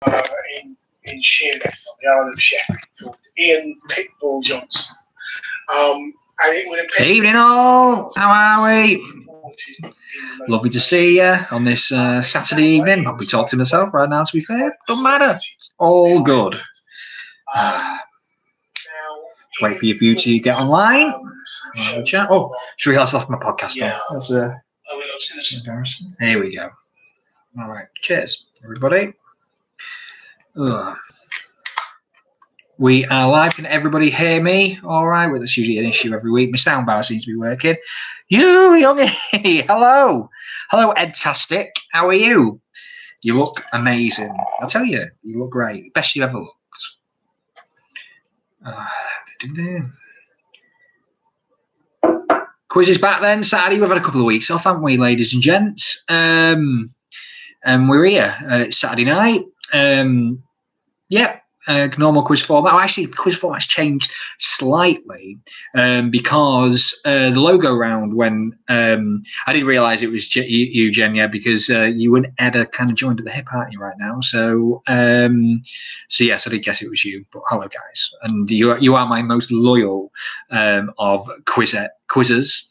in Sheerness on the Isle of Sheffield called Ian Pitbull Johnson. And it would have been Evening all, how are we? Lovely to see you on this Saturday evening. I'll be talking to myself right now, to be fair. Doesn't matter. It's all good. Just wait for you to get online. Chat. Oh, should we off my podcast on? That's embarrassing. Here we go. All right. Cheers, everybody. We are live. Can everybody hear me? All right. Well, that's usually an issue every week. My soundbar seems to be working. You, Youngy. Hello. Hello, Edtastic. How are you? You look amazing. I'll tell you, you look great. Best you ever looked. Quiz is back then. Saturday. We've had a couple of weeks off, haven't we, ladies and gents? And we're here. It's Saturday night. Normal quiz format. Oh, actually, the quiz format's changed slightly because the logo round, when I did realise it was you, Jen, yeah, because you and Ed are kind of joined at the hip, aren't you, right now? So yes, I did guess it was you. But hello, guys, and you are my most loyal of quizzers,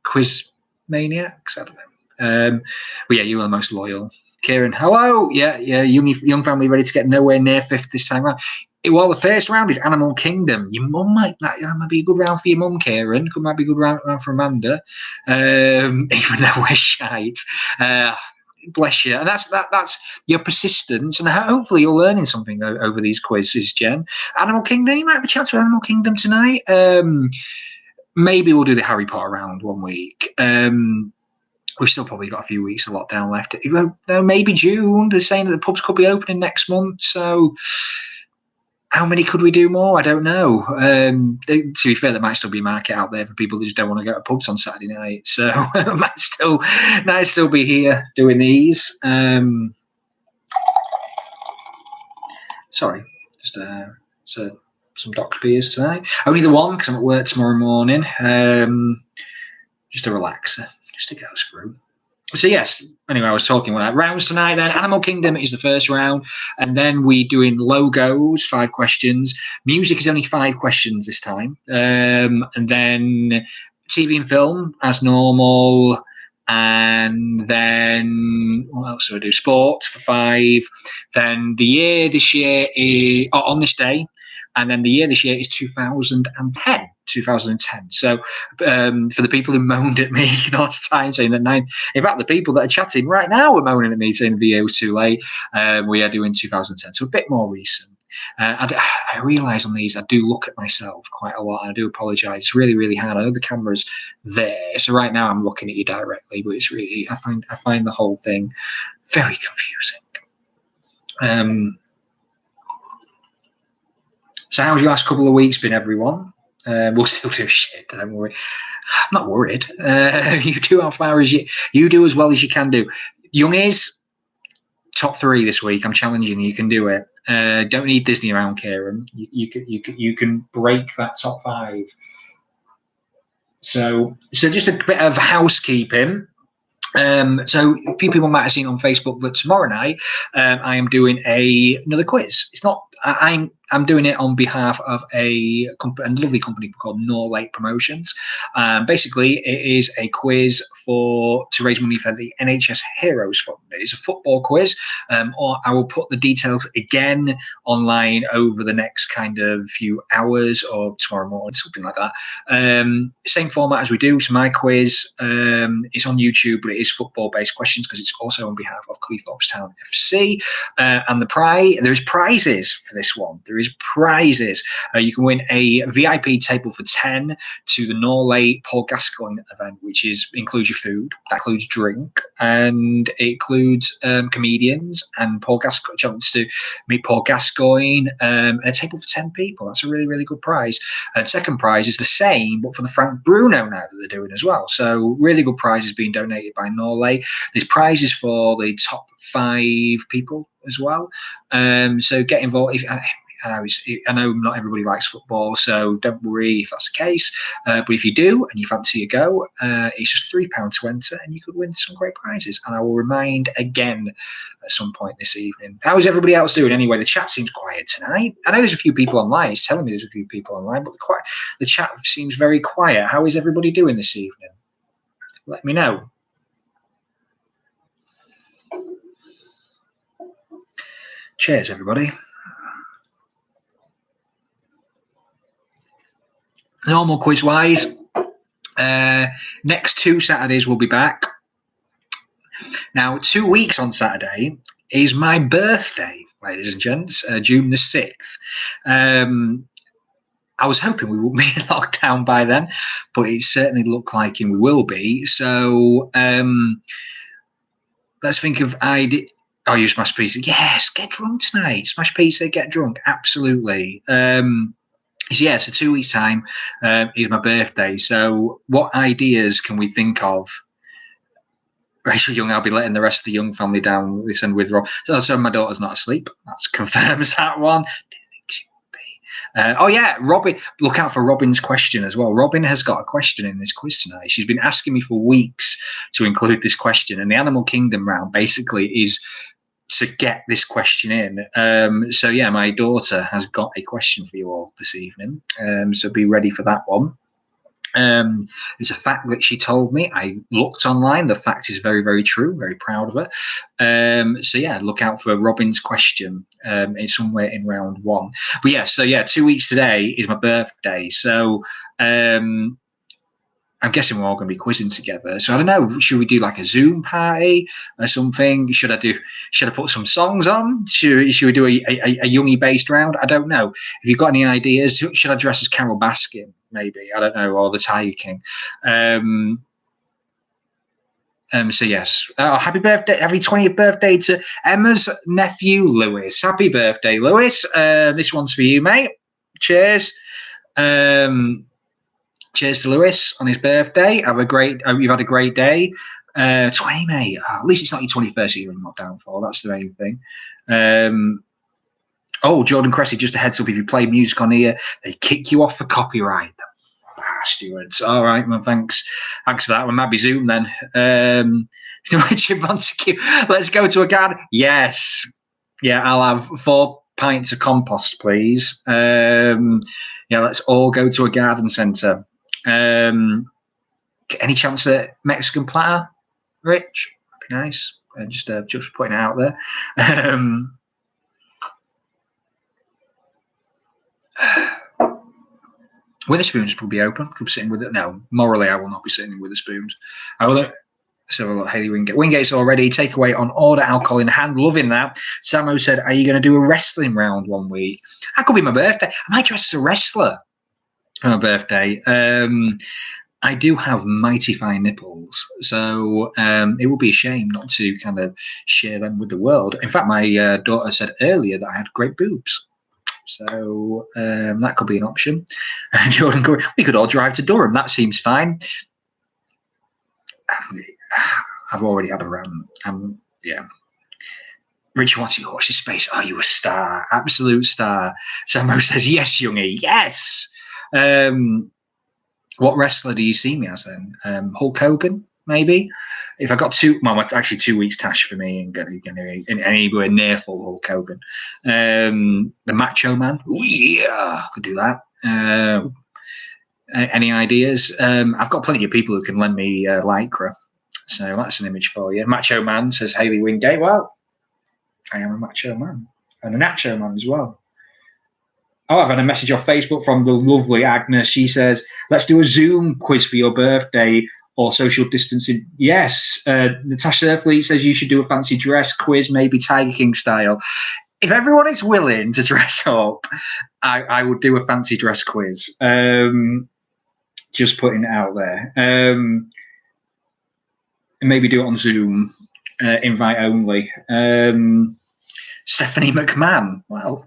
quiz maniacs. I don't know. But yeah, you are the most loyal. Kieran, hello. Yeah, young family ready to get nowhere near fifth this time round. Well, the first round is Animal Kingdom. Your mum that might be a good round for your mum, Kieran. Might be a good round for Amanda. Even though we're shite. Bless you. And that's your persistence, and hopefully you're learning something over these quizzes, Jen. Animal Kingdom, you might have a chance with Animal Kingdom tonight. Maybe we'll do the Harry Potter round one week. We've still probably got a few weeks of lockdown left. Maybe June. They're saying that the pubs could be opening next month. So how many could we do more? I don't know. To be fair, there might still be a market out there for people who just don't want to go to pubs on Saturday night. So might still be here doing these. Sorry, just some Doctor Beers tonight. Only the one because I'm at work tomorrow morning. Just a relaxer. Just to get us through. So yes, anyway, I was talking about rounds tonight then. Animal Kingdom is the first round, and then we're doing logos, 5 questions. Music is only 5 questions this time. And then TV and film as normal, and then what else do I do? Sport for 5. Then the year this year is on this day, and then the year this year is 2010. 2010. So for the people who moaned at me last time saying that in fact the people that are chatting right now are moaning at me saying the year was too late, we are doing 2010, so a bit more recent. I realise on these I do look at myself quite a lot, and I do apologise. It's really, really hard. I know the camera's there, so right now I'm looking at you directly, but it's really I find the whole thing very confusing. So how's your last couple of weeks been, everyone? We'll still do shit, don't worry. I'm not worried. You do how far as you do as well as you can do. Youngies, top 3 this week. I'm challenging you. You can do it. Don't need Disney around, Kieran. You can break that top 5. So just a bit of housekeeping. So a few people might have seen on Facebook that tomorrow night I am doing another quiz. It's not. I'm doing it on behalf of a lovely company called Norlake Promotions. Basically, it is a quiz to raise money for the NHS Heroes Fund. It's a football quiz, or I will put the details again online over the next kind of few hours or tomorrow morning, something like that. Same format as we do. So my quiz is on YouTube, but it is football-based questions because it's also on behalf of Cleethorpes Town FC. And there is prizes for this one. There is prizes. You can win a VIP table for 10 to the Norlake Paul Gascoigne event, which includes your food, that includes drink, and it includes comedians and Paul Gascoigne, chance to meet Paul Gascoigne, and a table for 10 people. That's a really, really good prize. And second prize is the same, but for the Frank Bruno now that they're doing as well. So really good prizes being donated by Norlake. There's prizes for the top 5 people as well. So get involved. I know not everybody likes football, so don't worry if that's the case. But if you do and you fancy a go, it's just £3 to enter, and you could win some great prizes. And I will remind again at some point this evening. How is everybody else doing anyway? The chat seems quiet tonight. I know there's a few people online. It's telling me there's a few people online, but the chat seems very quiet. How is everybody doing this evening? Let me know. Cheers, everybody. Normal quiz-wise, next 2 Saturdays we'll be back. Now, 2 weeks on Saturday is my birthday, ladies and gents, June the 6th. I was hoping we wouldn't be in lockdown by then, but it certainly looked like we will be. So let's think of idea. Oh, you smash pizza. Yes, get drunk tonight. Smash pizza, get drunk. Absolutely. So 2 weeks' time is my birthday. So what ideas can we think of? Rachel Young, I'll be letting the rest of the Young family down. Listen with Rob. So my daughter's not asleep. That confirms that one. Robin. Look out for Robin's question as well. Robin has got a question in this quiz tonight. She's been asking me for weeks to include this question, and the Animal Kingdom round basically is to get this question in. My daughter has got a question for you all this evening. So be ready for that one. It's a fact that she told me. I looked online. The fact is very, very true. Very proud of her. Look out for Robin's question. It's somewhere in round 1. But 2 weeks today is my birthday. So I'm guessing we're all going to be quizzing together. So I don't know. Should we do like a Zoom party or something? Should I put some songs on? Should we do a Youngy based round? I don't know. Have you got any ideas? Should I dress as Carol Baskin? Maybe, I don't know, or the Tiger King. Yes. Happy birthday, happy 20th birthday to Emma's nephew Lewis. Happy birthday, Lewis. This one's for you, mate. Cheers. Cheers to Lewis on his birthday. You've had a great day. 20, mate. At least it's not your 21st year in lockdown for. That's the main thing. Jordan Cressy, just a heads up, if you play music on here, they kick you off for copyright. Stewards. All right, well, thanks for that. We might be Zoom then. Let's go to a garden. Yes. Yeah, I'll have 4 pints of compost, please. Let's all go to a garden centre. Any chance at Mexican platter, Rich? That'd be nice. Just putting it out there. Witherspoons will be open. Could be sitting with it. No, morally, I will not be sitting with Witherspoons. I will. So Haley Wingate's already. Takeaway on order, alcohol in hand. Loving that. Samo said, "Are you going to do a wrestling round one week?" That could be my birthday. I might dress as a wrestler on my birthday. I do have mighty fine nipples, so it would be a shame not to kind of share them with the world. In fact, my daughter said earlier that I had great boobs. So that could be an option. Jordan Curry, we could all drive to Durham. That seems fine. I've already had a rant. Richard wants you watch this space. Are you a star? Absolute star. Samo says, yes, Youngy. Yes. What wrestler do you see me as then? Hulk Hogan, maybe? If I got 2 weeks tash for me and getting anywhere near full Hulk Hogan. The Macho Man. Ooh, yeah, I could do that. Any ideas? I've got plenty of people who can lend me Lycra. So that's an image for you. Macho Man, says Haley Wingate. Well, I am a Macho Man. And a Nacho Man as well. Oh, I've had a message off Facebook from the lovely Agnes. She says, let's do a Zoom quiz for your birthday or social distancing. Yes. Natasha Earthleet says you should do a fancy dress quiz, maybe Tiger King style. If everyone is willing to dress up, I would do a fancy dress quiz. Just putting it out there. And maybe do it on Zoom, invite only. Stephanie McMahon. Well,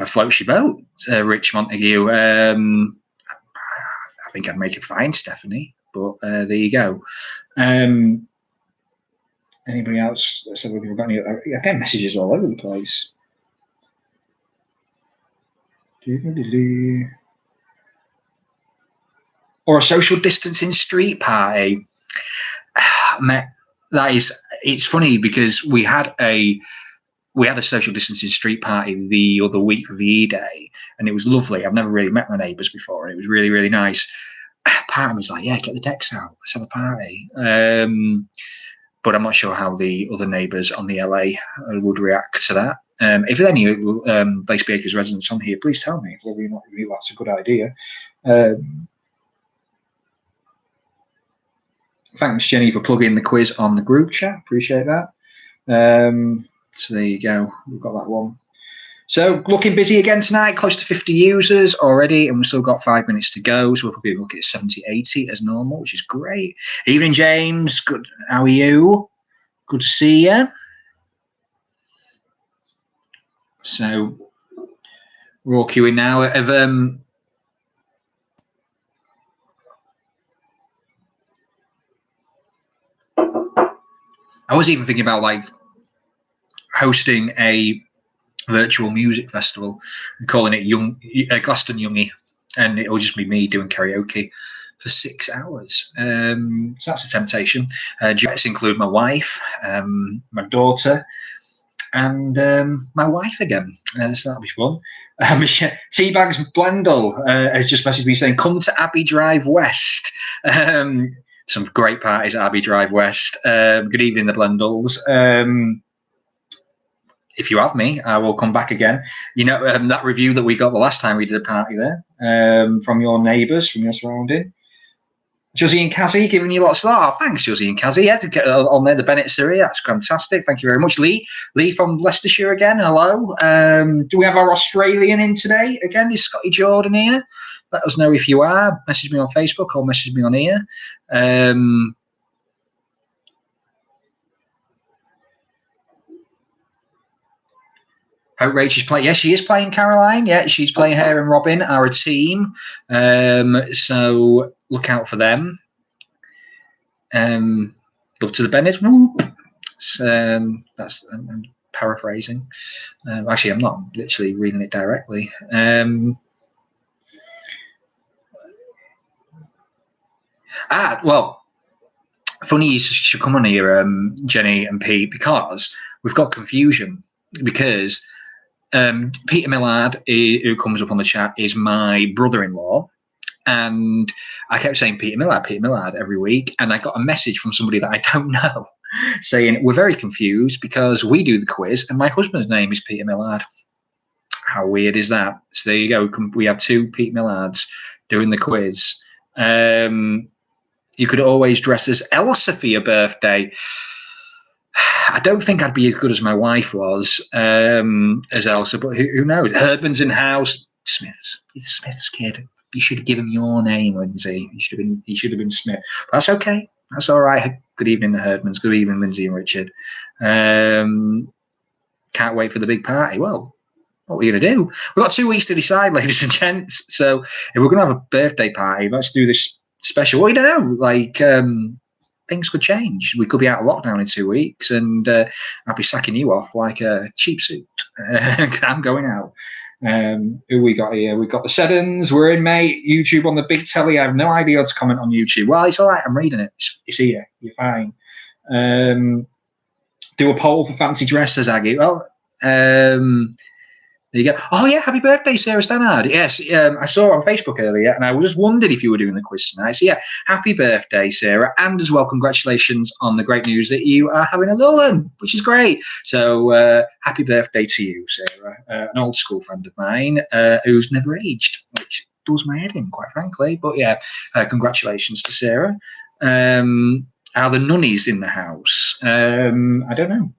floats your boat, Rich Montague. I think I'd make it fine, Stephanie. But there you go. Anybody else? Let's have a look. We've got any? I get messages all over the place. Or a social distancing street party. It's funny because we had a social distancing street party the other week of the E-Day, and it was lovely. I've never really met my neighbours before, and it was really, really nice. Part of me was like, yeah, get the decks out, let's have a party. But I'm not sure how the other neighbours on the LA would react to that. If there's any Laceby Acres residents on here, please tell me whether or not you think that's a good idea. Thanks, Jenny, for plugging the quiz on the group chat. Appreciate that. So there you go. We've got that one. So looking busy again tonight, close to 50 users already, and we've still got 5 minutes to go. So we'll probably look at 70, 80 as normal, which is great. Evening, James. Good. How are you? Good to see you. So we're all queuing now. I was even thinking about like hosting a virtual music festival and calling it Glaston Youngy, and it will just be me doing karaoke for 6 hours. So that's a temptation. Duets include my wife, my daughter, and my wife again. So that'll be fun. Teabags Blendle has just messaged me saying, come to Abbey Drive West. Some great parties at Abbey Drive West. Good evening, the Blendles. If you have me, I will come back again. You know, that review that we got the last time we did a party there, from your neighbours, from your surrounding. Josie and Kazzy giving you lots of love. Oh, thanks, Josie and Kazzy. Yeah, to get on there, the Bennett Surrey. That's fantastic. Thank you very much. Lee from Leicestershire again. Hello. Do we have our Australian in today? Again, is Scotty Jordan here? Let us know if you are. Message me on Facebook or message me on here. Hope Rachel's playing. Yeah, she is playing Caroline. Yeah, she's playing her and Robin, our team. So look out for them. Love to the Bennetts. Whoop. That's I'm paraphrasing. Actually, I'm not. I'm literally reading it directly. Well, funny you should come on here, Jenny and Pete, because we've got confusion. Because Peter Millard, who comes up on the chat, is my brother-in-law. And I kept saying Peter Millard every week. And I got a message from somebody that I don't know saying, we're very confused because we do the quiz and my husband's name is Peter Millard. How weird is that? So there you go. We have two Pete Millards doing the quiz. You could always dress as Elsa for your birthday. I don't think I'd be as good as my wife was as Elsa, but who knows? Herdman's in house. Smith's. You're the Smith's kid. You should have given him your name, Lindsay. He should have been Smith. But that's okay. That's all right. Good evening, the Herdmans. Good evening, Lindsay and Richard. Can't wait for the big party. Well, what are we going to do? We've got 2 weeks to decide, ladies and gents. So if we're going to have a birthday party, let's do this special. Well, you don't know. Like, things could change. We could be out of lockdown in 2 weeks, and I'll be sacking you off like a cheap suit. I'm going out. Who we got here? We've got the Seddons. We're in, mate. YouTube on the big telly. I have no idea how to comment on YouTube. Well, it's all right. I'm reading it. It's here. You're fine. Do a poll for fancy dress, says Aggie. Well, there you go. Oh, yeah. Happy birthday, Sarah Stannard. Yes, I saw it on Facebook earlier, and I just wondered if you were doing the quiz tonight. So, yeah, happy birthday, Sarah. And as well, congratulations on the great news that you are having a Lowland, which is great. So, happy birthday to you, Sarah. An old school friend of mine who's never aged, which does my head in, quite frankly. But, yeah, congratulations to Sarah. Are the nunnies in the house? I don't know.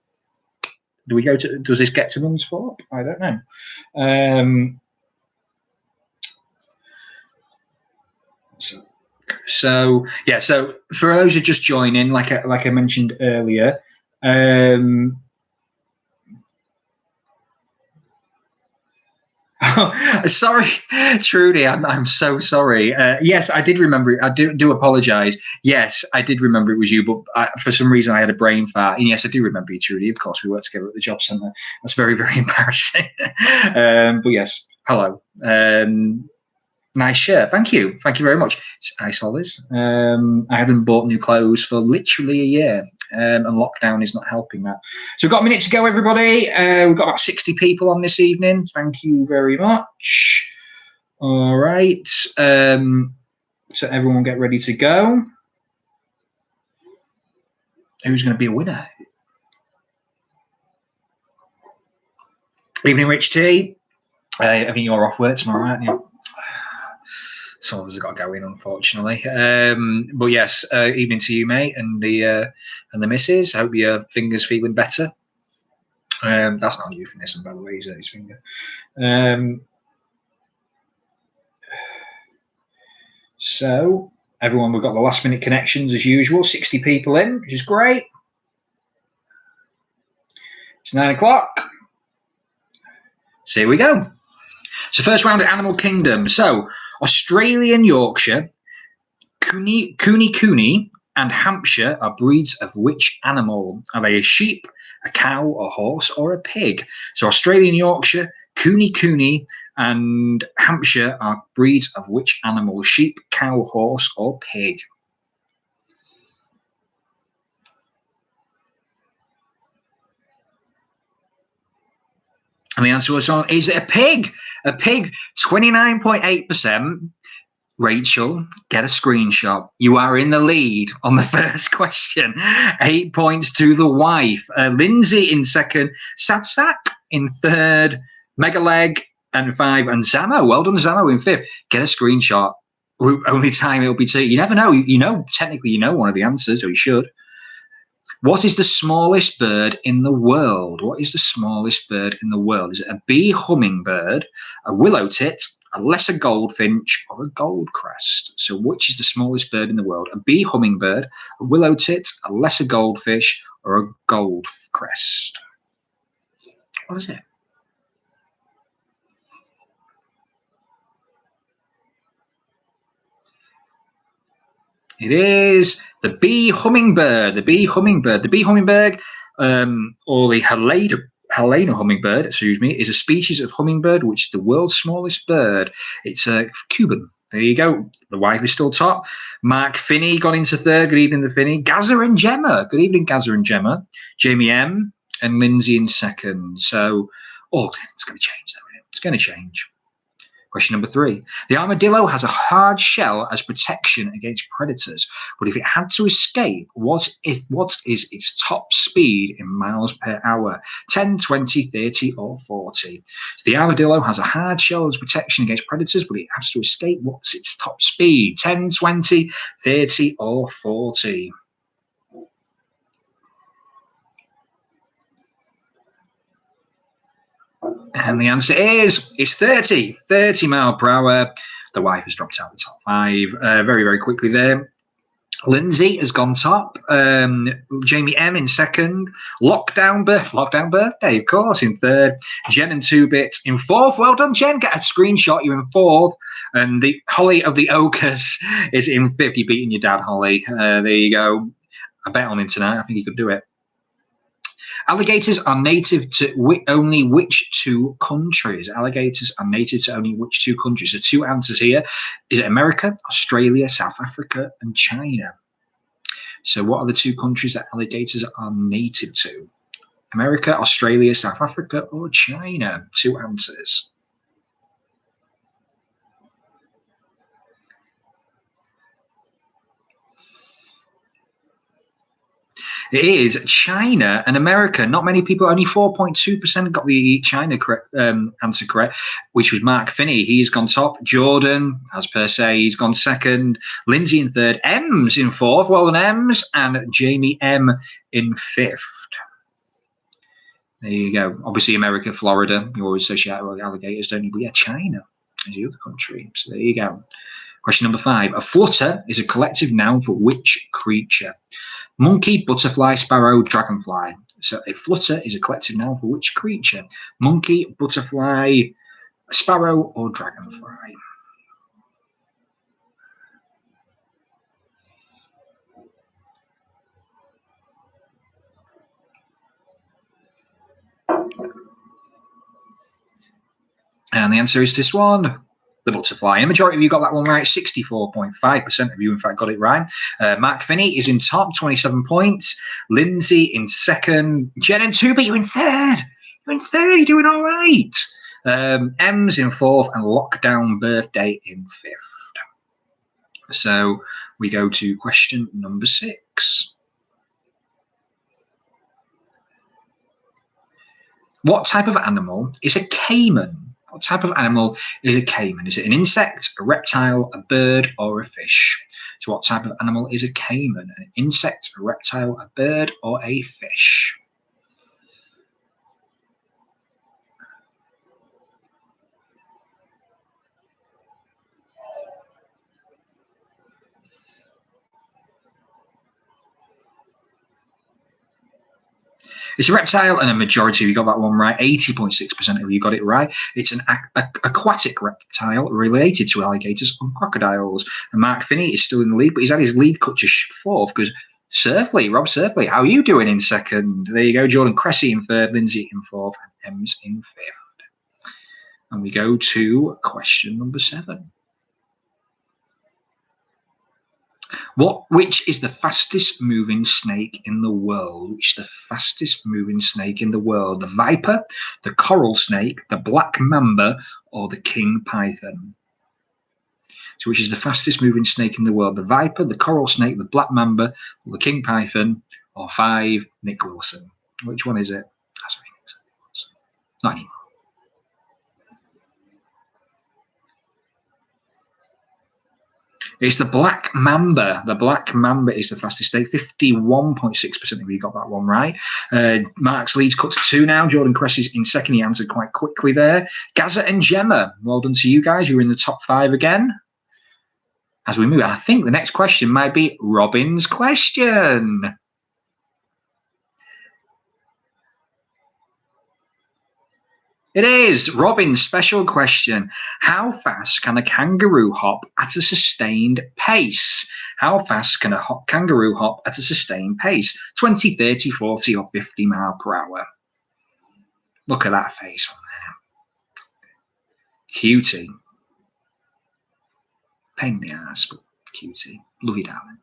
Do we go to? Does this get to Nuns Thorpe? I don't know. So yeah. So for those who are just joining, like I mentioned earlier, sorry, Trudy. I'm so sorry. Yes, I did remember it. I do apologise. Yes, I did remember it was you, but for some reason I had a brain fart. And yes, I do remember you, Trudy. Of course, we worked together at the job centre. That's very, very embarrassing. But yes, Hello. Nice shirt. Thank you. Thank you very much. Hi, Solis. I haven't bought new clothes for literally a year, and lockdown is not helping that. So we've got a minute to go, everybody. We've got about 60 people on this evening. Thank you very much. All right. So everyone get ready to go. Who's going to be a winner? Evening, Rich T. I think you're off work tomorrow, aren't you? Some of us have got to go in, unfortunately. But yes, evening to you, mate, and the missus. Hope your finger's feeling better. That's not a euphemism, by the way, is it? His finger. So everyone, we've got the last minute connections as usual. 60 people in, which is great. It's 9 o'clock. So here we go. So first round at Animal Kingdom. So Australian Yorkshire, Cooney, and Hampshire are breeds of which animal? Are they a sheep, a cow, a horse, or a pig? So Australian Yorkshire, Cooney, and Hampshire are breeds of which animal? Sheep, cow, horse, or pig? And the answer was is it a pig? A pig, 29.8%. Rachel, get a screenshot. You are in the lead on the first question. 8 points to the wife. Lindsay in second. Sadsak in third. Megaleg and 5. And Zamo. Well done, Zamo, in fifth. Get a screenshot. Only time it'll be 2. You never know. Technically, you know one of the answers, or you should. What is the smallest bird in the world? What is the smallest bird in the world? Is it a bee hummingbird, a willow tit, a lesser goldfinch, or a goldcrest? So which is the smallest bird in the world? A bee hummingbird, a willow tit, a lesser goldfish, or a goldcrest? What is it? It is the bee hummingbird. The bee hummingbird. The bee hummingbird, or the Helena hummingbird, is a species of hummingbird which is the world's smallest bird. It's Cuban. There you go. The wife is still top. Mark Finney gone into third. Good evening, the Finney. Gaza and Gemma. Good evening, Gaza and Gemma. Jamie M. and Lindsay in second. So, it's going to change, though, isn't it? It's going to change. Question number 3. The armadillo has a hard shell as protection against predators, but if it had to escape, what is its top speed in miles per hour? 10, 20, 30, or 40? So the armadillo has a hard shell as protection against predators, but it has to escape. What's its top speed? 10, 20, 30, or 40? And the answer is 30 mile per hour. The wife has dropped out of the top 5 very, very quickly there. Lindsay has gone top. Jamie M in second. Lockdown birthday, of course, in third. Jen and 2-Bit in fourth. Well done, Jen. Get a screenshot. You're in fourth. And the Holly of the Ochres is in fifth. You're beating your dad, Holly. There you go. I bet on him tonight. I think he could do it. Alligators are native to only which 2 countries? Alligators are native to only which 2 countries? So 2 answers here. Is it America, Australia, South Africa, and China? So what are the 2 countries that alligators are native to? America, Australia, South Africa, or China? 2 answers. It is China and America. Not many people, only 4.2% got the China answer correct, which was Mark Finney. He's gone top. Jordan, as per se, he's gone second. Lindsay in third. Ems in fourth. Well done, Ems. And Jamie M in fifth. There you go. Obviously, America, Florida, you always associate with alligators, don't you? But yeah, China is the other country. So there you go. Question number 5. A flutter is a collective noun for which creature? Monkey, butterfly, sparrow, dragonfly. So a flutter is a collective noun for which creature? Monkey, butterfly, sparrow, or dragonfly? And the answer is this one, the butterfly. And the majority of you got that one right. 64.5% of you, in fact, got it right. Mark Finney is in top, 27 points. Lindsay in second. Jen and Tuba, you're in third. You're in third. You're doing all right. M's in fourth and Lockdown Birthday in fifth. So we go to question number 6. What type of animal is a caiman? What type of animal is a caiman? Is it an insect, a reptile, a bird, or a fish? So what type of animal is a caiman? An insect, a reptile, a bird, or a fish? It's a reptile, and a majority of you got that one right. 80.6% of you got it right. It's an aquatic reptile related to alligators and crocodiles. And Mark Finney is still in the lead, but he's had his lead cut to fourth because Rob Surfley, how are you doing in second? There you go. Jordan Cressy in third, Lindsay in fourth, and Ems in fifth. And we go to question number 7. Which is the fastest moving snake in the world? Which is the fastest moving snake in the world? The viper, the coral snake, the black mamba, or the king python? So which is the fastest moving snake in the world? The viper, the coral snake, the black mamba, or the king python, or 5, Nick Wilson? Which one is it? Sorry, not anymore. It's the black mamba. The black mamba is the fastest snake. 51.6% of you got that one right. Mark's leads cut to 2 now. Jordan Cressy's in second. He answered quite quickly there. Gaza and Gemma, well done to you guys. You're in the top 5 again. As we move, I think the next question might be Robin's question. It is Robin's special question. How fast can a kangaroo hop at a sustained pace? How fast can a kangaroo hop at a sustained pace? 20, 30, 40, or 50 miles per hour? Look at that face on there. Cutie. Pain in the ass, but cutie. Love you, darling.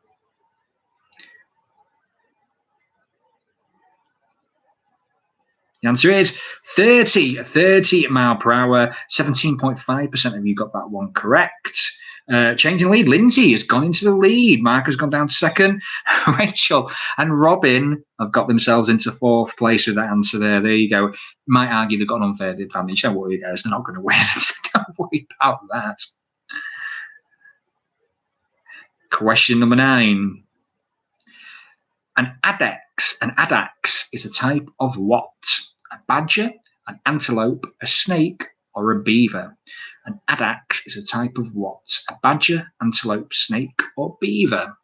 The answer is 30 mile per hour. 17.5% of you got that one correct. Changing lead. Lindsay has gone into the lead. Mark has gone down to second. Rachel and Robin have got themselves into fourth place with that answer there. There you go. Might argue they've got an unfair advantage. Don't worry, guys. They're not going to win. So don't worry about that. Question number 9. An addax is a type of what? A badger, an antelope, a snake, or a beaver? An addax is a type of what? A badger, antelope, snake, or beaver?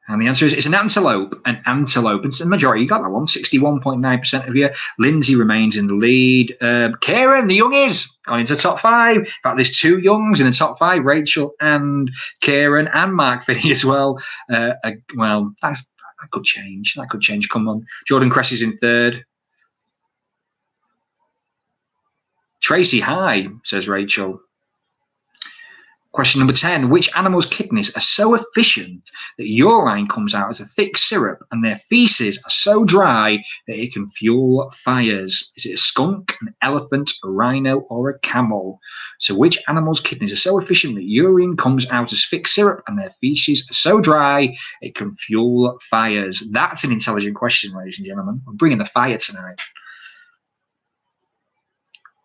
And the answer is it's an antelope. An antelope. And the majority, you got that one. 61.9% of you. Lindsay remains in the lead. Kieran, the Youngies, gone into top 5. In fact, there's 2 Youngs in the top 5. Rachel and Kieran and Mark Finney as well. Well, that could change. That could change. Come on. Jordan Cressy's in third. Tracy, hi, says Rachel. Question number 10. Which animal's kidneys are so efficient that urine comes out as a thick syrup and their feces are so dry that it can fuel fires? Is it a skunk, an elephant, a rhino, or a camel? So which animal's kidneys are so efficient that urine comes out as thick syrup and their feces are so dry it can fuel fires? That's an intelligent question, ladies and gentlemen. We're bringing the fire tonight.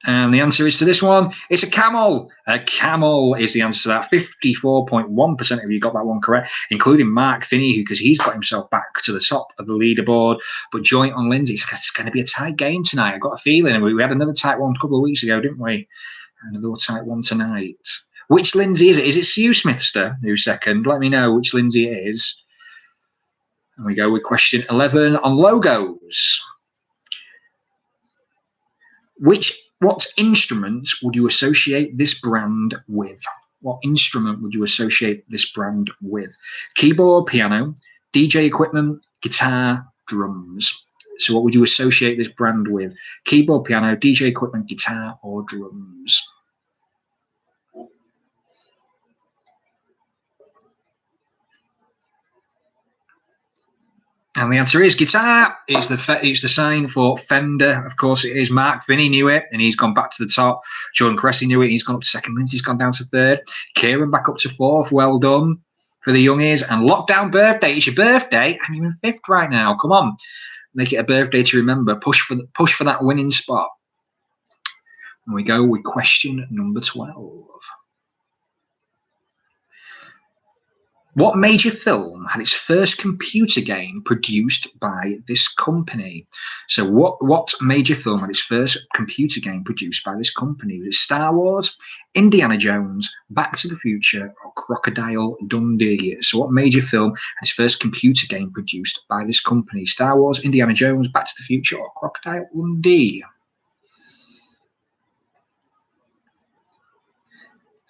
And the answer is to this one, it's a camel. A camel is the answer to that. 54.1% of you got that one correct, including Mark Finney, because he's got himself back to the top of the leaderboard. But joint on Lindsay, it's going to be a tight game tonight. I've got a feeling. And we had another tight one a couple of weeks ago, didn't we? Another tight one tonight. Which Lindsay is it? Is it Sue Smithster who's second? Let me know which Lindsay it is. And we go with question 11 on logos. Which What instrument would you associate this brand with? What instrument would you associate this brand with? Keyboard, piano, DJ equipment, guitar, drums. So what would you associate this brand with? Keyboard, piano, DJ equipment, guitar, or drums? And the answer is guitar. It's the sign for Fender. Of course, it is. Mark Finney knew it, and he's gone back to the top. Jordan Cressy knew it. He's gone up to second. Lindsay's gone down to third. Kieran back up to fourth. Well done for the Youngies. And Lockdown Birthday. It's your birthday, and you're in fifth right now. Come on, make it a birthday to remember. Push for that winning spot. And we go with question number 12. What major film had its first computer game produced by this company? So what major film had its first computer game produced by this company? Was it Star Wars, Indiana Jones, Back to the Future, or Crocodile Dundee? So what major film had its first computer game produced by this company? Star Wars, Indiana Jones, Back to the Future, or Crocodile Dundee?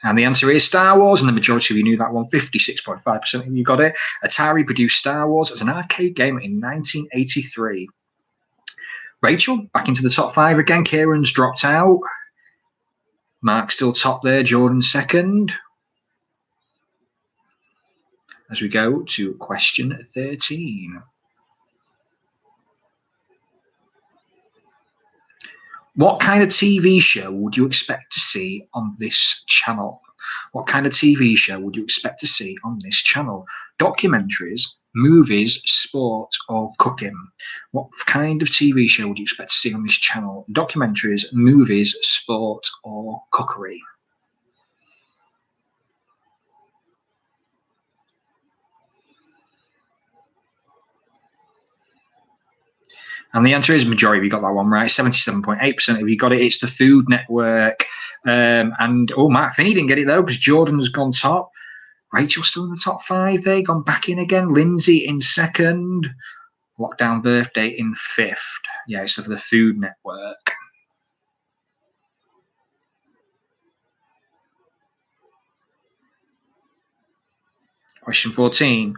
And the answer is Star Wars, and the majority of you knew that one. 56.5% of you got it. Atari produced Star Wars as an arcade game in 1983. Rachel, back into the top 5 again. Kieran's dropped out. Mark's still top there. Jordan second. As we go to question 13. What kind of TV show would you expect to see on this channel? What kind of TV show would you expect to see on this channel? Documentaries, movies, sport, or cooking? What kind of TV show would you expect to see on this channel? Documentaries, movies, sport, or cookery? And the answer is majority of you got that one right. 77.8% of you got it. It's the Food Network. And Matt Finney didn't get it though because Jordan's gone top. Rachel's still in the top 5 there, gone back in again. Lindsay in second. Lockdown Birthday in 5th. Yeah, it's for the Food Network. Question 14.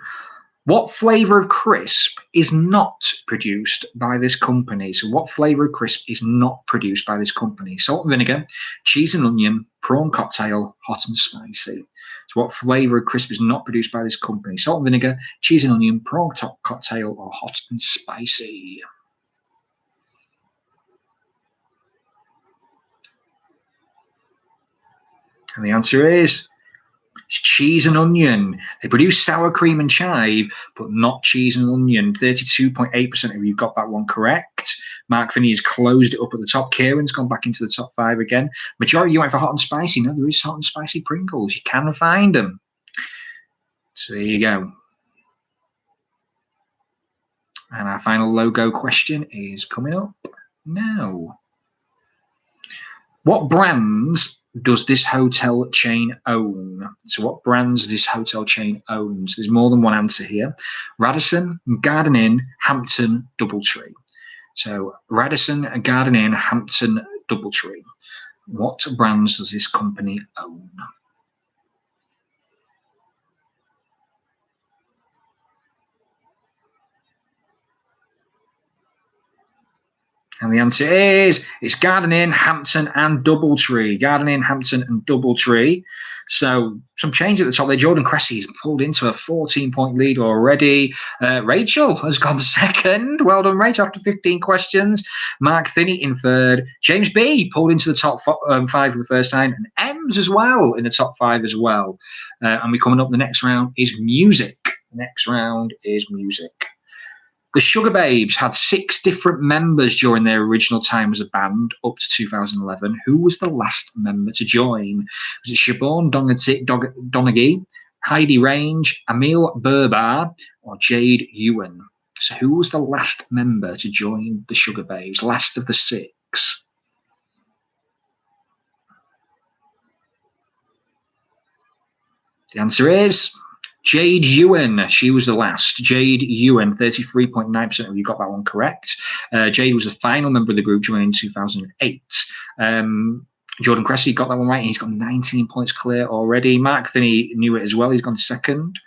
What flavour of crisp is not produced by this company? So what flavour of crisp is not produced by this company? Salt and vinegar, cheese and onion, prawn cocktail, hot and spicy. So what flavour of crisp is not produced by this company? Salt and vinegar, cheese and onion, prawn cocktail, or hot and spicy? And the answer is it's cheese and onion. They produce sour cream and chive, but not cheese and onion. 32.8% of you got that one correct. Mark Finney has closed it up at the top. Kieran's gone back into the top 5 again. Majority of you went for hot and spicy. No, there is hot and spicy Pringles. You can find them. So there you go. And our final logo question is coming up now. What brands does this hotel chain own? So what brands this hotel chain owns? There's more than one answer here. Radisson, Garden Inn, Hampton, Doubletree. So Radisson, Garden Inn, Hampton, Doubletree. What brands does this company own? And the answer is it's Garden Inn, Hampton, and Doubletree. Garden Inn, Hampton, and Doubletree. So some change at the top there. Jordan Cressy has pulled into a 14-point lead already. Rachel has gone second. Well done, Rachel, after 15 questions. Mark Finney in third. James B pulled into the top 5 for the first time. And Ems as well in the top 5 as well. And we're coming up, the next round is music. The next round is music. The Sugar Babes had 6 different members during their original time as a band up to 2011. Who was the last member to join? Was it Siobhan Donaghy, Heidi Range, Emil Burbar, or Jade Ewan? So who was the last member to join the Sugar Babes? Last of the 6. The answer is Jade Ewan, she was the last. Jade Ewan, 33.9% of you got that one correct. Jade was the final member of the group, joining in 2008. Jordan Cressy got that one right, and he's got 19 points clear already. Mark Finney knew it as well. He's gone second.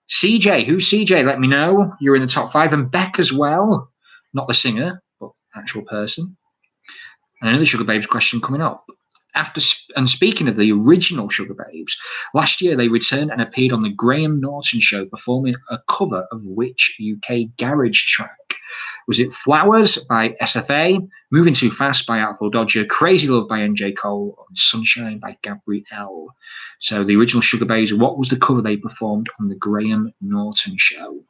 CJ, who's CJ? Let me know. You're in the top 5. And Beck as well. Not the singer, but actual person. And another Sugar Babes question coming up. And speaking of the original Sugar Babes, last year they returned and appeared on the Graham Norton Show, performing a cover of which UK garage track? Was it Flowers by SFA, Moving Too Fast by Artful Dodger, Crazy Love by MJ Cole, or Sunshine by Gabrielle? So the original Sugar Babes, what was the cover they performed on the Graham Norton Show?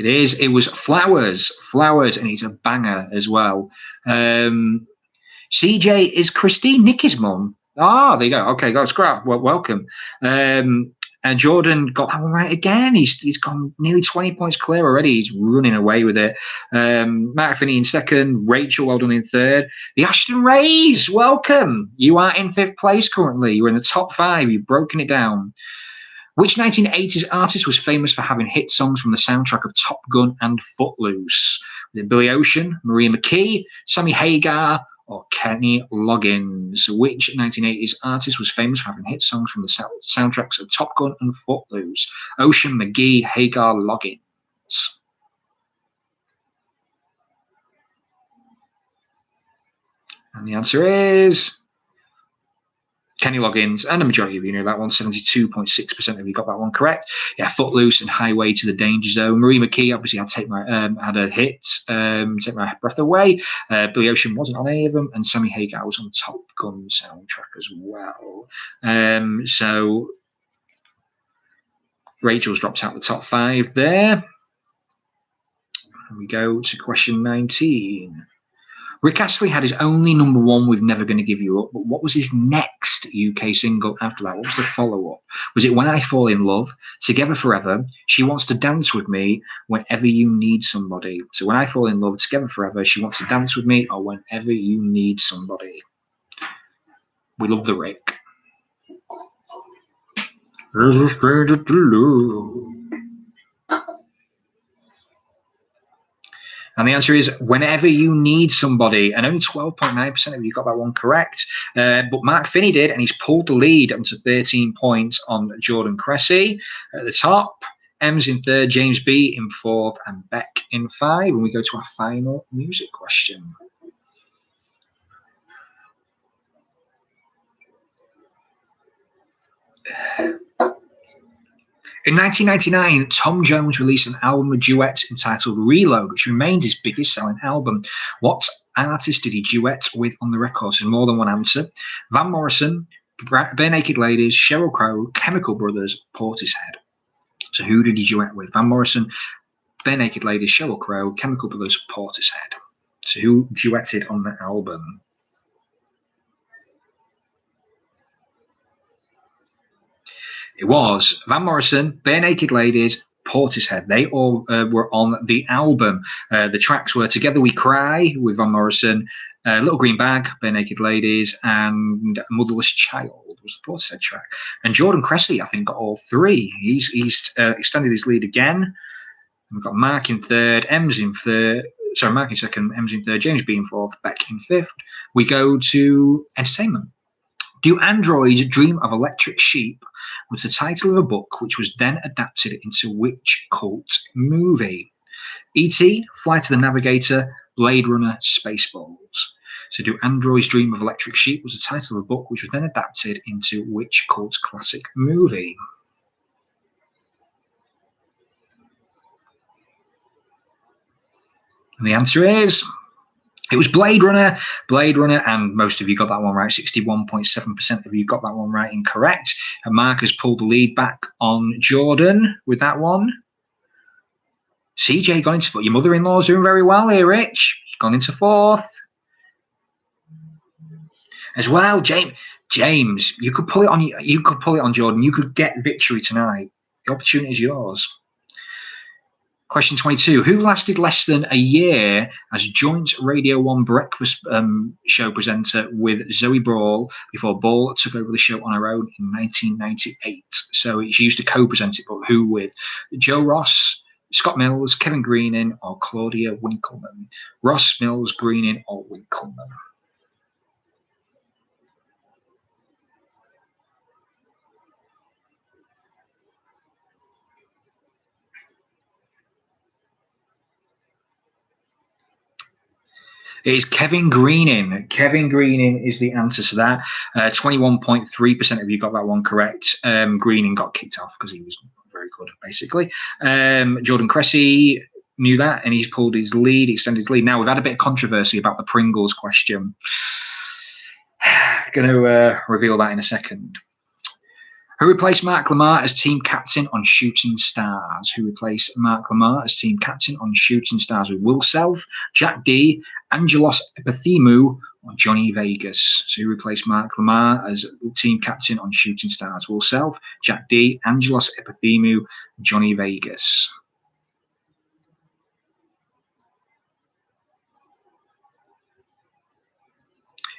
It was Flowers, and it's a banger as well. CJ is Christine Nicky's mum. Ah, there you go. Okay, go scrap. Well, welcome. And Jordan got that one right again. He's gone nearly 20 points clear already. He's running away with it. Mark Finney in second. Rachel, well done in third. The Ashton Rays, welcome. You are in 5th place currently. You're in the top 5. You've broken it down. Which 1980s artist was famous for having hit songs from the soundtrack of Top Gun and Footloose? Was it Billy Ocean, Maria McKee, Sammy Hagar, or Kenny Loggins? Which 1980s artist was famous for having hit songs from the soundtracks of Top Gun and Footloose? Ocean, McGee, Hagar, Loggins. And the answer is Kenny Loggins, and a majority of you know that one. 72.6% of you got that one correct. Yeah, Footloose and Highway to the Danger Zone. Marie McKee obviously had a hit, Take My Breath Away. Billy Ocean wasn't on any of them, and Sammy Hagar was on the Top Gun soundtrack as well. So Rachel's dropped out the top 5 there. And we go to question 19. Rick Astley had his only number 1 with Never Gonna Give You Up, but what was his next UK single after that? What was the follow-up? Was it When I Fall in Love, Together Forever, She Wants to Dance With Me, Whenever You Need Somebody? So When I Fall in Love, Together Forever, She Wants to Dance With Me, or Whenever You Need Somebody? We love the Rick. There's a stranger to love. And the answer is Whenever You Need Somebody. And only 12.9% of you got that one correct. But Mark Finney did, and he's pulled the lead up to 13 points on Jordan Cressy. At the top, Ems in 3rd, James B in 4th, and Beck in 5. And we go to our final music question. In 1999, Tom Jones released an album of duets entitled Reload, which remained his biggest selling album. What artist did he duet with on the record? So more than one answer. Van Morrison, Bare Naked Ladies, Sheryl Crow, Chemical Brothers, Portishead. So who did he duet with? Van Morrison, Bare Naked Ladies, Sheryl Crow, Chemical Brothers, Portishead. So who duetted on the album? It was Van Morrison, Bare Naked Ladies, Portishead. They all were on the album. The tracks were Together We Cry with Van Morrison, Little Green Bag, Bare Naked Ladies, and Motherless Child was the Portishead track. And Jordan Cressy, I think, got all 3. He's extended his lead again. We've got Mark in 3rd, Ems in 3rd. Sorry, Mark in 2nd, Ems in 3rd, James B in 4th, Beck in 5th. We go to entertainment. Do Androids Dream of Electric Sheep was the title of a book which was then adapted into which cult movie? E.T., Flight of the Navigator, Blade Runner, Spaceballs. So Do Androids Dream of Electric Sheep was the title of a book which was then adapted into which cult classic movie? And the answer is it was Blade Runner, and most of you got that one right. 61.7% of you got that one right incorrect. And Mark has pulled the lead back on Jordan with that one. CJ gone into 4th. Your mother-in-law's doing very well here, Rich. She's gone into 4th. As well, James, you could pull it on. You could pull it on Jordan. You could get victory tonight. The opportunity is yours. Question 22. Who lasted less than a year as joint Radio 1 breakfast show presenter with Zoe Ball before Ball took over the show on her own in 1998? So she used to co-present it, but who with? Joe Ross, Scott Mills, Kevin Greening, or Claudia Winkleman? Ross, Mills, Greening, or Winkleman? It is Kevin Greening. Kevin Greening is the answer to that. 21.3% of you got that one correct. Greening got kicked off because he was very good, basically. Jordan Cressy knew that, and he's pulled his lead, extended his lead. Now, we've had a bit of controversy about the Pringles question. Going to reveal that in a second. Who replaced Mark Lamar as team captain on Shooting Stars? Who replaced Mark Lamar as team captain on Shooting Stars with Will Self, Jack D, Angelos Epithemu, or Johnny Vegas? So who replaced Mark Lamar as team captain on Shooting Stars? Will Self, Jack D, Angelos Epithemu, Johnny Vegas?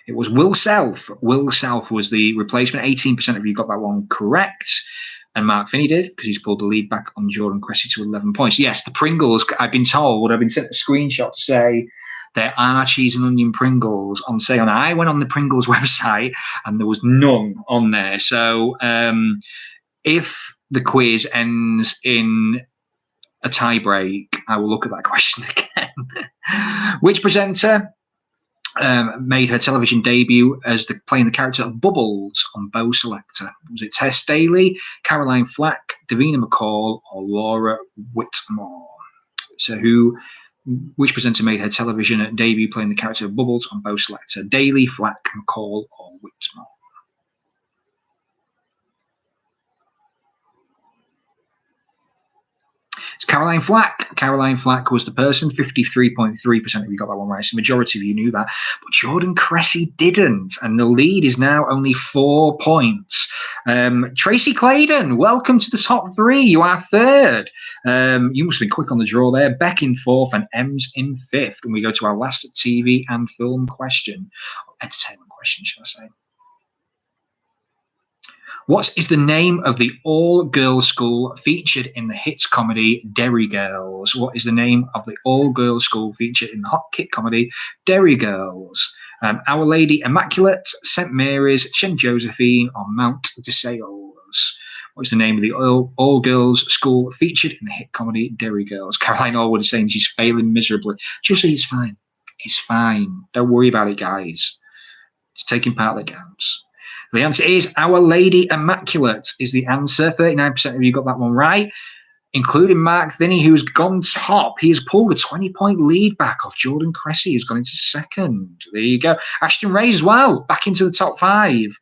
It was Will Self. Will Self was the replacement. 18% of you got that one correct. And Mark Finney did, because he's pulled the lead back on Jordan Cressy to 11 points. Yes, the Pringles, I've been sent a screenshot to say there are cheese and onion Pringles on sale. And I went on the Pringles website and there was none on there. So if the quiz ends in a tie break, I will look at that question again. Which presenter made her television debut as playing the character of Bubbles on Bo Selector? Was it Tess Daly, Caroline Flack, Davina McCall, or Laura Whitmore? So which presenter made her television debut playing the character of Bubbles on Bo Selector? Daly, Flack, McCall, or Whitmore? It's Caroline Flack. Caroline Flack was the person. 53.3% of you got that one right. So the majority of you knew that. But Jordan Cressy didn't. And the lead is now only 4 points. Tracy Claydon, welcome to the top three. You are third. You must have been quick on the draw there. Beck in fourth and Ems in fifth. And we go to our last TV and film question. Entertainment question, should I say. What is the name of the all-girls school featured in the hit comedy Derry Girls? What is the name of the all-girls school featured in the hit comedy Derry Girls? Our Lady Immaculate, St. Mary's, St. Josephine, or Mount de Sales? What is the name of the all-girls school featured in the hit comedy Derry Girls? Caroline Allwood is saying she's failing miserably. Just say it's fine. It's fine. Don't worry about it, guys. It's taking part that counts. The answer is Our Lady Immaculate is the answer. 39% of you got that one right, including Mark Finney, who's gone top. He has pulled a 20-point lead back off Jordan Cressy, who's gone into second. There you go. Ashton Ray as well, back into the top five.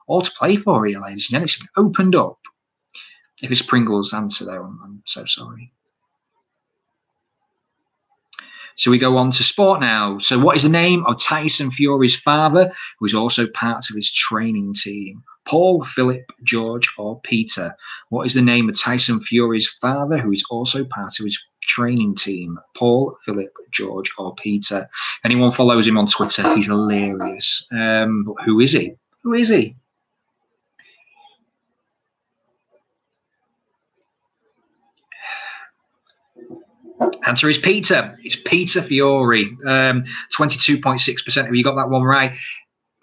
All to play for here, ladies and gentlemen. It's been opened up. If it's Pringles' answer, though, I'm so sorry. So we go on to sport now. So what is the name of Tyson Fury's father, who is also part of his training team? Paul, Philip, George, or Peter? What is the name of Tyson Fury's father, who is also part of his training team? Paul, Philip, George, or Peter? Anyone follows him on Twitter, he's hilarious. But who is he? Who is he? Answer is Peter. It's Peter Fiore. 22.6% of you got that one right.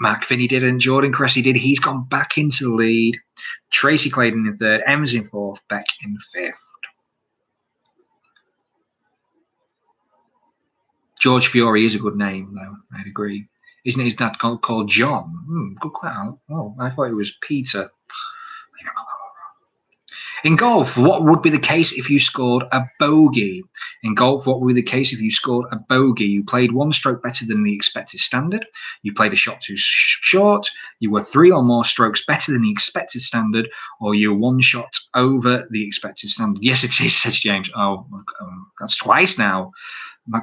Mark Finney didn't. Jordan Cressy did. He's gone back into the lead. Tracy Claydon in third. Ems in fourth. Beck in fifth. George Fiore is a good name, though. I'd agree. Isn't his dad called John? Good quite. Oh, I thought it was Peter. In golf, what would be the case if you scored a bogey? In golf, what would be the case if you scored a bogey? You played one stroke better than the expected standard. You played a shot too short. You were 3 or more strokes better than the expected standard, or you were 1 shot over the expected standard. Yes, it is, says James. Oh, that's twice now. My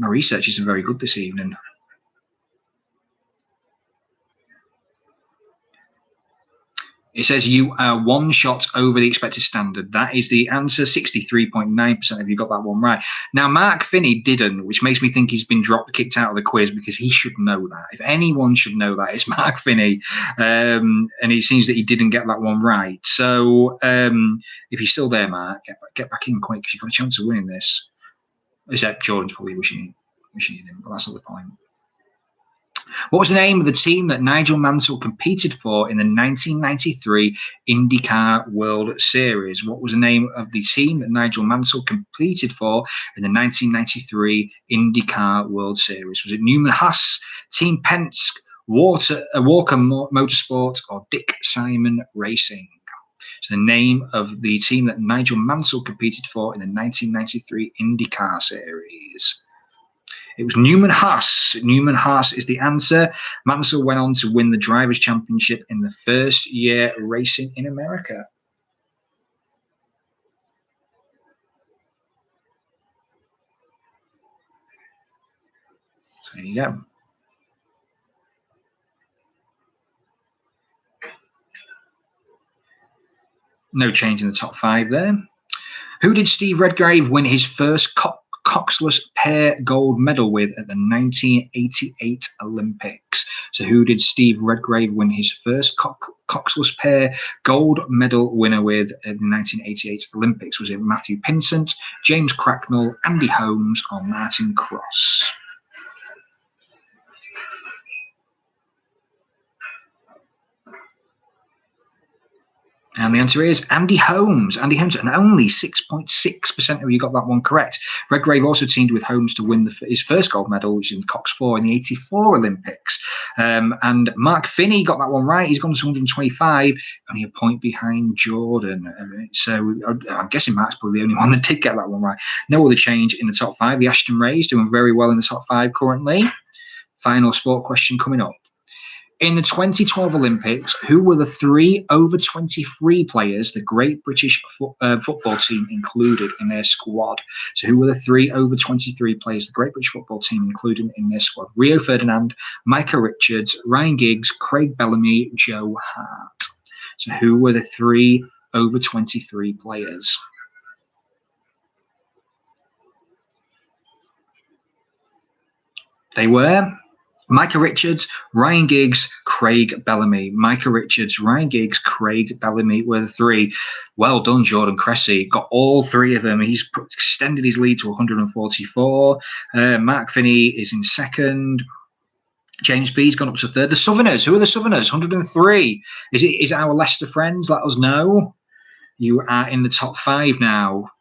research isn't very good this evening. It says you are one shot over the expected standard. That is the answer. 63.9% of you got that one right. Now, Mark Finney didn't, which makes me think he's been kicked out of the quiz, because he should know that. If anyone should know that, it's Mark Finney. And it seems that he didn't get that one right. So if you're still there, Mark, get back in quick, because you've got a chance of winning this. Except Jordan's probably wishing him, but that's not the point. What was the name of the team that Nigel Mansell competed for in the 1993 IndyCar World Series? What was the name of the team that Nigel Mansell competed for in the 1993 IndyCar World Series? Was it Newman Haas, Team Penske, Walker Motorsport, or Dick Simon Racing? So the name of the team that Nigel Mansell competed for in the 1993 IndyCar Series. It was Newman Haas. Newman Haas is the answer. Mansell went on to win the Drivers' Championship in the first year racing in America. So there you go. No change in the top 5 there. Who did Steve Redgrave win his first coxless pair gold medal with at the 1988 Olympics? So who did Steve Redgrave win his first coxless pair gold medal winner with at the 1988 Olympics? Was it Matthew Pinsent, James Cracknell, Andy Holmes, or Martin Cross? And the answer is Andy Holmes. Andy Holmes, and only 6.6% of you got that one correct. Redgrave also teamed with Holmes to win his first gold medal, which is in Cox 4 in the 84 Olympics. And Mark Finney got that one right. He's gone to 125, only a point behind Jordan. So I'm guessing Mark's probably the only one that did get that one right. No other change in the top 5. The Ashton Rays doing very well in the top 5 currently. Final sport question coming up. In the 2012 Olympics, who were the 3 over 23 players the Great British football team included in their squad? So who were the 3 over 23 players the Great British football team included in their squad? Rio Ferdinand, Micah Richards, Ryan Giggs, Craig Bellamy, Joe Hart. So who were the 3 over 23 players? They were Micah Richards, Ryan Giggs, Craig Bellamy. Micah Richards, Ryan Giggs, Craig Bellamy were the 3. Well done, Jordan Cressy. Got all 3 of them. He's extended his lead to 144. Mark Finney is in second. James B's gone up to 3rd. The Southerners. Who are the Southerners? 103. Is it our Leicester friends? Let us know. You are in the top 5 now.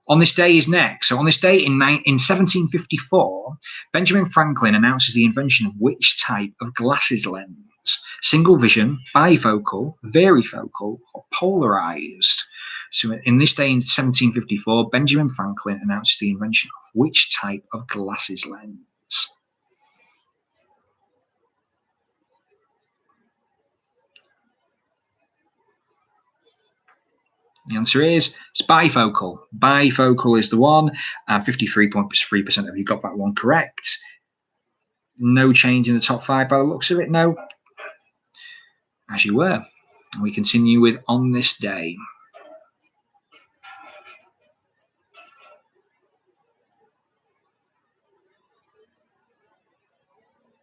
On This Day is next. So on this day in 1754, Benjamin Franklin announces the invention of which type of glasses lens? Single vision, bifocal, varifocal, or polarized? So in this day in 1754, Benjamin Franklin announces the invention of which type of glasses lens? The answer is it's bifocal. Bifocal is the one, and 53.3% of you got that one correct. No change in the top 5 by the looks of it, no. As you were. And we continue with On This Day.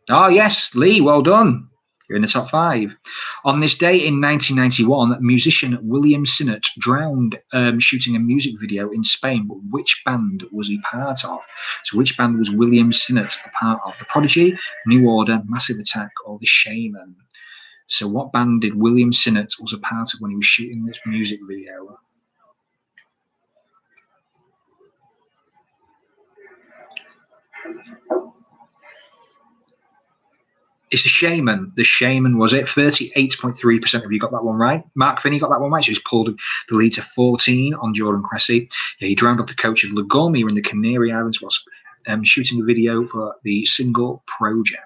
Oh, yes, Lee, well done. You're in the top 5. On this day in 1991, musician William Sinnott drowned shooting a music video in Spain. But which band was he part of? So which band was William Sinnott a part of? The Prodigy, New Order, Massive Attack, or The Shamen? So what band did William Sinnott was a part of when he was shooting this music video? It's The Shamen. The Shamen was it. 38.3% of you got that one right. Mark Finney got that one right, so he's pulled the lead to 14 on Jordan Cressy. Yeah, he drowned off the coach of La Gomera in the Canary Islands whilst shooting a video for the single Pro Jam.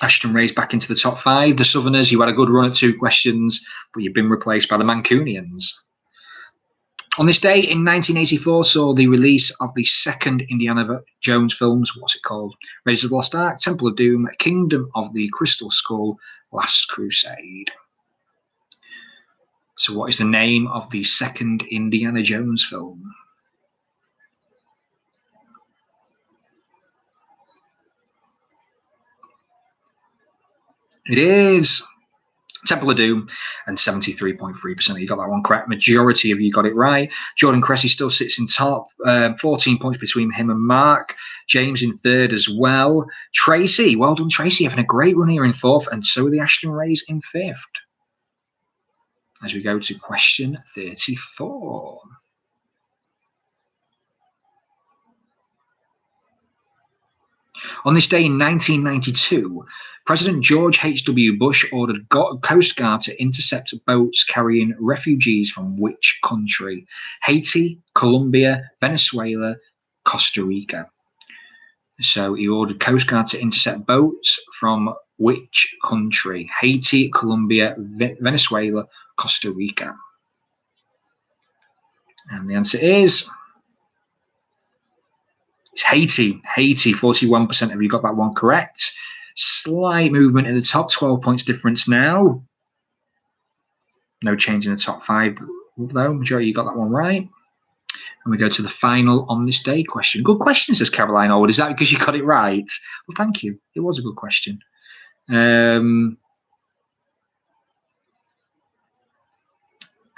Ashton Ray's back into the top 5. The Southerners, you had a good run at 2 questions, but you've been replaced by the Mancunians. On this day in 1984 saw the release of the second Indiana Jones films. What's it called? Raiders of the Lost Ark, Temple of Doom, Kingdom of the Crystal Skull, Last Crusade. So what is the name of the second Indiana Jones film? It is Temple of Doom, and 73.3% of you got that one correct. Majority of you got it right. Jordan Cressy still sits in top, 14 points between him and Mark. James in third as well. Tracy, well done, Tracy, having a great run here in fourth, and so are the Ashton Rays in fifth. As we go to question 34. On this day in 1992, President George H.W. Bush ordered Coast Guard to intercept boats carrying refugees from which country? Haiti, Colombia, Venezuela, Costa Rica. So he ordered Coast Guard to intercept boats from which country? Haiti, Colombia, Venezuela, Costa Rica. And the answer is... it's Haiti. Haiti, 41% of you got that one correct. Slight movement in the top, 12 points difference now. No change in the top 5, though. Majority, you got that one right. And we go to the final on this day question. Good question, says Caroline Orwood. Is that because you got it right? Well, thank you. It was a good question.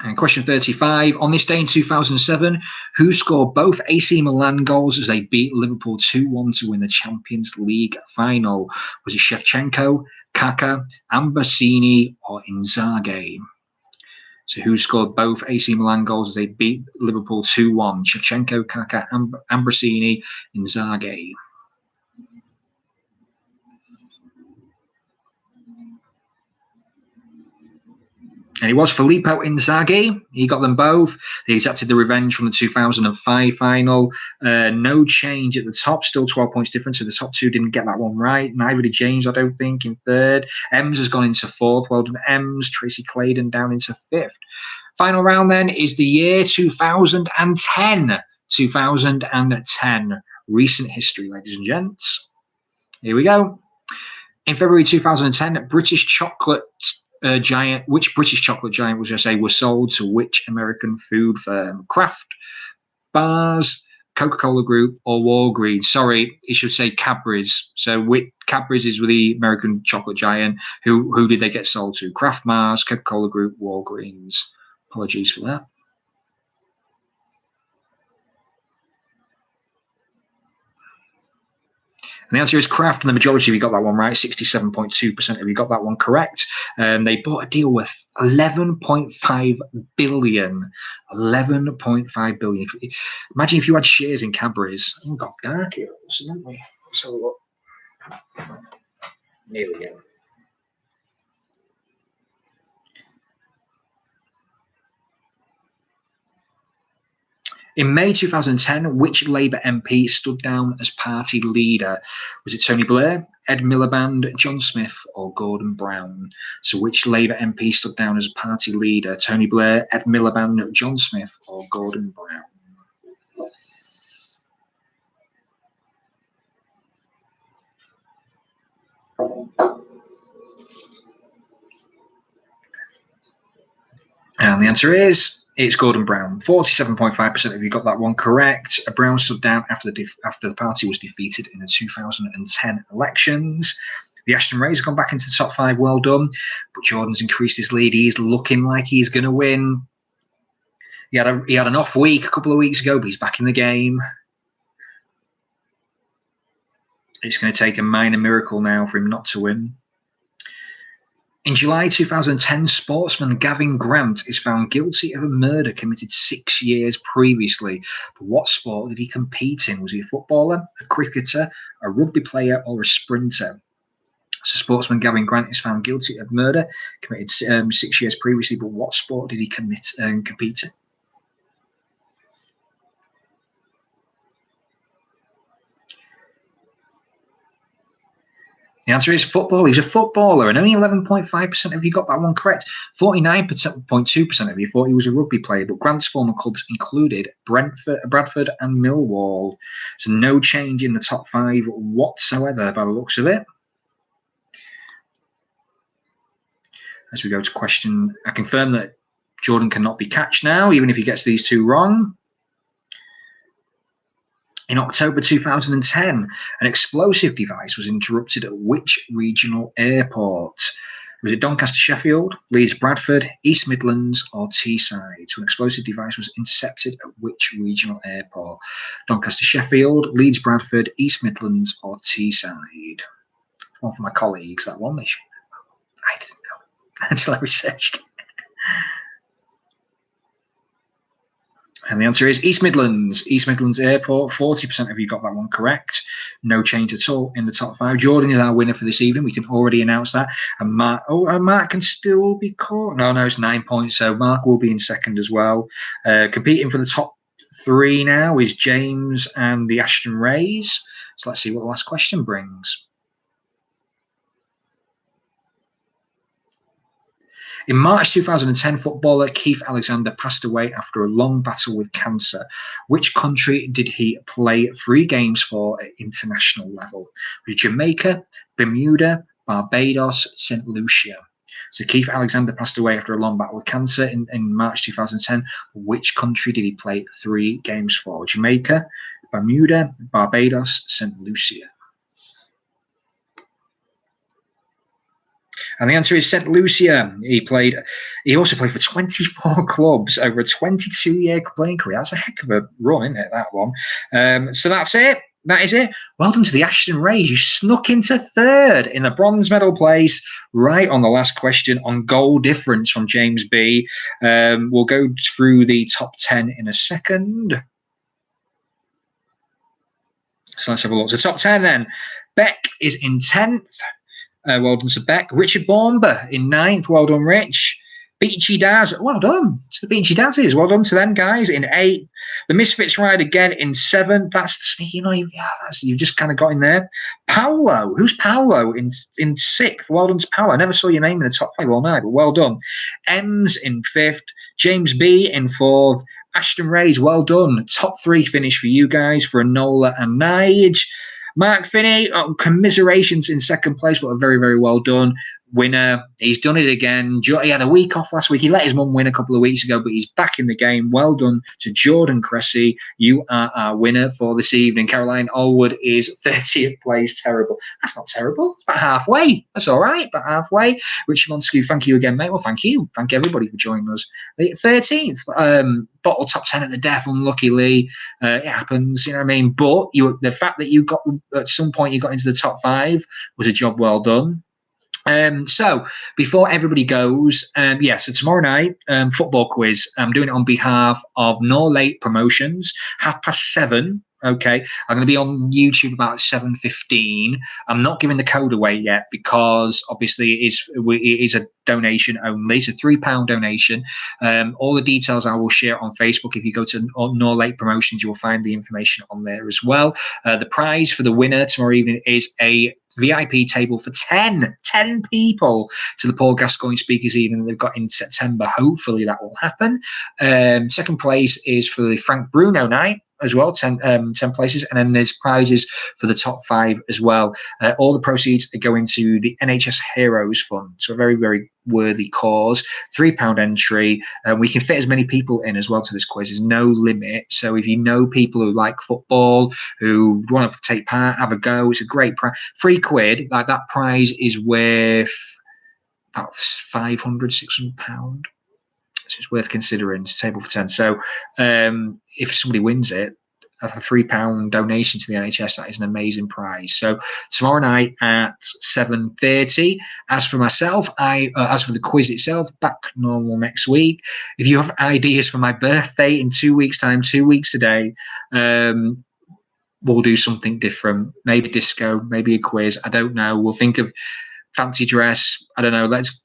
And question 35, on this day in 2007, who scored both AC Milan goals as they beat Liverpool 2-1 to win the Champions League final? Was it Shevchenko, Kaká, Ambrosini, or Inzaghi? So who scored both AC Milan goals as they beat Liverpool 2-1? Shevchenko, Kaká, Ambrosini, Inzaghi. And it was Filippo Inzaghi. He got them both. He exacted the revenge from the 2005 final. No change at the top. Still 12 points difference. So the top two didn't get that one right. Neither did James, I don't think, in third. Ems has gone into fourth. Well done, Ems. Tracy Claydon down into fifth. Final round then is the year 2010. 2010. Recent history, ladies and gents. Here we go. In February 2010, British chocolate giant, which British chocolate giant was sold to which American food firm? Kraft, Bars, Coca-Cola Group, or Walgreens? Sorry, it should say Cadbury's. So Cadbury's is with the American chocolate giant. Who did they get sold to? Kraft, Mars, Coca-Cola Group, Walgreens. Apologies for that. And the answer is Kraft, and the majority of you got that one right. 67.2% of you got that one correct. They bought a deal worth $11.5 billion. $11.5 billion. Imagine if you had shares in Cadbury's. Oh, got dark here, didn't we? Let's have a look. Here we go. In May 2010, which Labour MP stood down as party leader? Was it Tony Blair, Ed Miliband, John Smith, or Gordon Brown? So which Labour MP stood down as party leader? Tony Blair, Ed Miliband, John Smith, or Gordon Brown? And the answer is... it's Gordon Brown. 47.5% of you got that one correct. Brown stood down after the party was defeated in the 2010 elections. The Ashton Rays have gone back into the top 5. Well done. But Jordan's increased his lead. He's looking like he's going to win. He had an off week a couple of weeks ago, but he's back in the game. It's going to take a minor miracle now for him not to win. In July 2010, sportsman Gavin Grant is found guilty of a murder committed 6 years previously. But what sport did he compete in? Was he a footballer, a cricketer, a rugby player, or a sprinter? So sportsman Gavin Grant is found guilty of murder committed 6 years previously. But what sport did he compete in? The answer is football. He's a footballer, and only 11.5% of you got that one correct. 49.2% of you thought he was a rugby player, but Grant's former clubs included Bradford and Millwall. So no change in the top 5 whatsoever by the looks of it. As we go to question, I confirm that Jordan cannot be catched now, even if he gets these 2 wrong. In October 2010, an explosive device was interrupted at which regional airport? Was it Doncaster Sheffield, Leeds Bradford, East Midlands, or Teesside? So an explosive device was intercepted at which regional airport? Doncaster Sheffield, Leeds Bradford, East Midlands, or Teesside? One for my colleagues, that one. I didn't know until I researched. And the answer is East Midlands. East Midlands Airport. 40% of you got that one correct. No change at all in the top 5. Jordan is our winner for this evening. We can already announce that. And Mark can still be caught. No, it's 9 points. So Mark will be in second as well. Competing for the top 3 now is James and the Ashton Rays. So let's see what the last question brings. In March 2010, footballer Keith Alexander passed away after a long battle with cancer. Which country did he play 3 games for at international level? Was it Jamaica, Bermuda, Barbados, St. Lucia? So Keith Alexander passed away after a long battle with cancer in March 2010. Which country did he play 3 games for? Jamaica, Bermuda, Barbados, St. Lucia. And the answer is St. Lucia. He also played for 24 clubs over a 22-year playing career. That's a heck of a run, isn't it, that one? So that's it. That is it. Well done to the Ashton Rays. You snuck into 3rd in the bronze medal place, right on the last question on goal difference from James B. We'll go through the top 10 in a second. So let's have a look. So top 10 then. Beck is in 10th. Well done to Beck. Richard Bournemouth in 9th. Well done, Rich. Beachy Daz. Well done to the Beachy Dazes. Well done to them guys in 8th. The Misfits Ride again in 7th. That's, you've just kind of got in there. Paolo. Who's Paolo in 6th? Well done to Paolo. I never saw your name in the top 5 all night, but well done. Ems in 5th. James B in 4th. Ashton Rays, well done. Top 3 finish for you guys for Enola and Nige. Mark Finney, commiserations in 2nd place, but very, very well done. Winner. He's done it again. He had a week off last week. He let his mum win a couple of weeks ago, but he's back in the game. Well done to Jordan Cressy. You are our winner for this evening. Caroline Allwood is 30th place. Terrible. That's not terrible. It's about halfway. That's all right. About halfway. Richie Montague, thank you again, mate. Well, thank you. Thank everybody for joining us. 13th. Bottle top 10 at the death, unluckily. It happens, you know what I mean? But the fact that you got, at some point, you got into the top 5 was a job well done. So before everybody goes, so tomorrow night, football quiz. I'm doing it on behalf of No Late Promotions, 7:30. Okay, I'm going to be on YouTube about 7:15. I'm not giving the code away yet because obviously it is a donation only. It's a £3 donation. All the details I will share on Facebook. If you go to No Late Promotions, you will find the information on there as well. The prize for the winner tomorrow evening is a VIP table for 10 people to the Paul Gascoigne Speakers Evening they've got in September. Hopefully that will happen. Second place is for the Frank Bruno night as well, 10 places, and then there's prizes for the top 5 as well. All the proceeds are going to the NHS Heroes Fund, so a very, very worthy cause. £3 entry. We can fit as many people in as well to this quiz. There's no limit. So if you know people who like football, who want to take part, have a go, it's a great prize. £3. Like that prize is worth about £500, £600. So it's worth considering. It's a table for 10. So if somebody wins it, a £3 donation to the NHS, that is an amazing prize. So tomorrow night at 7:30. As for myself, as for the quiz itself, back normal next week. If you have ideas for my birthday in 2 weeks' time, 2 weeks today, we'll do something different. Maybe disco, maybe a quiz. I don't know. We'll think of fancy dress. I don't know. Let's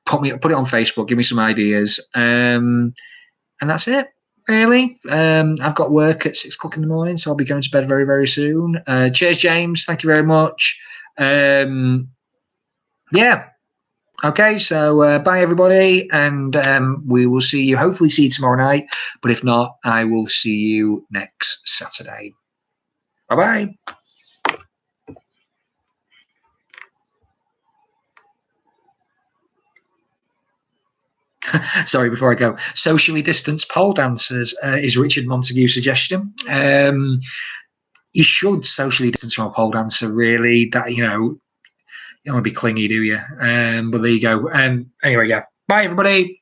put it on Facebook. Give me some ideas, and that's it. Really, I've got work at 6 o'clock in the morning, so I'll be going to bed very, very soon. Cheers, James. Thank you very much. Yeah. Okay, so bye everybody, and we will hopefully see you tomorrow night, but if not, I will see you next Saturday. Bye-bye. Sorry, before I go, socially distanced pole dancers is Richard Montague's suggestion. You should socially distance from a pole dancer, really. That, you don't want to be clingy, do you? But there you go. Anyway, yeah. Bye, everybody.